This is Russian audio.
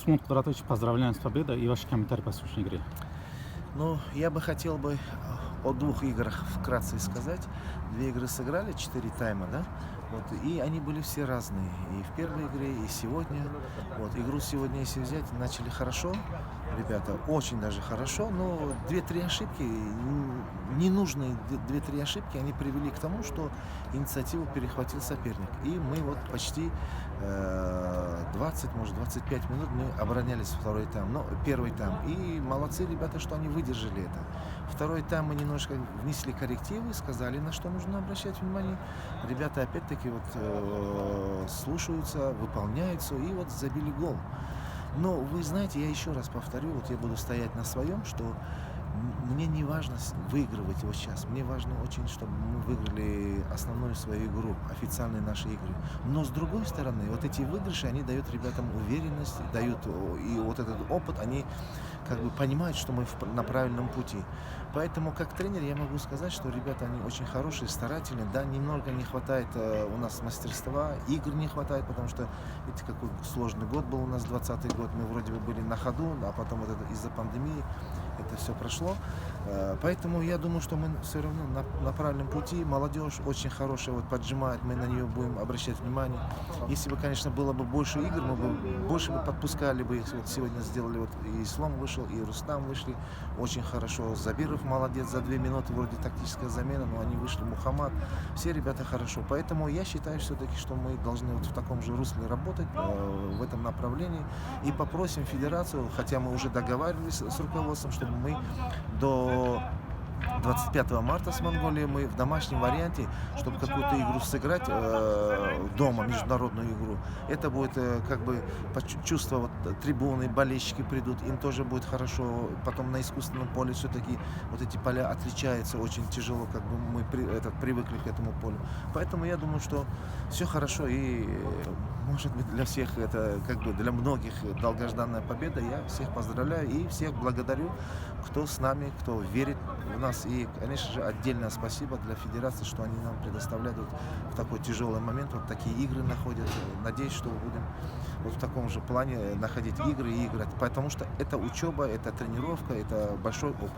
Смут Квадратович, поздравляем с победой и ваши комментарии по сегодняшней игре. Ну, я бы хотел бы о двух играх вкратце сказать. Две игры сыграли, 4 тайма, да? Вот, и они были все разные. И в первой игре, и сегодня. Вот, игру сегодня, если взять, начали хорошо. Ребята, очень даже хорошо. Но две-три ошибки, ненужные две-три ошибки, они привели к тому, что инициативу перехватил соперник. И мы вот почти 20, может, 25 минут мы оборонялись второй тайм. Но первый тайм. И молодцы ребята, что они выдержали это. Второй тайм мы немножко внесли коррективы, сказали, на что нужно обращать внимание. Ребята опять-таки вот слушаются, выполняются и вот забили гол. Но вы знаете, я еще раз повторю, вот я буду стоять на своем, что мне не важно выигрывать его сейчас. Мне важно очень, чтобы мы выиграли основную свою игру, официальные наши игры. Но с другой стороны, вот эти выигрыши, они дают ребятам уверенность, дают и вот этот опыт, они как бы понимают, что мы на правильном пути. Поэтому как тренер я могу сказать, что ребята, они очень хорошие, старательные. Да, немного не хватает у нас мастерства, игр не хватает, потому что, видите, какой сложный год был у нас, 20-й год. Мы вроде бы были на ходу, а потом вот это, из-за пандемии это все прошло. Поэтому я думаю, что мы все равно на правильном пути. Молодежь очень хорошая, вот поджимает, мы на нее будем обращать внимание. Если бы, конечно, было бы больше игр, мы бы больше бы подпускали бы. Вот сегодня сделали, вот и Ислам вышел, и Рустам вышли очень хорошо. Забиров молодец, за 2 минуты вроде тактическая замена, но они вышли, Мухаммад. Все ребята хорошо. Поэтому я считаю все-таки, что мы должны вот в таком же русле работать, в этом направлении. И попросим федерацию, хотя мы уже договаривались с руководством, чтобы мы до 25 марта с Монголией мы в домашнем варианте, чтобы какую-то игру сыграть дома, международную игру. Это будет как бы чувство, вот, трибуны, болельщики придут, им тоже будет хорошо. Потом на искусственном поле все-таки вот эти поля отличаются очень тяжело, как бы мы привыкли к этому полю. Поэтому я думаю, что все хорошо и может быть для всех это, как бы для многих долгожданная победа. Я всех поздравляю и всех благодарю, кто с нами, кто верит в нас. И, конечно же, отдельное спасибо для федерации, что они нам предоставляют вот в такой тяжелый момент, вот такие игры находят. Надеюсь, что будем вот в таком же плане находить игры и играть, потому что это учеба, это тренировка, это большой опыт.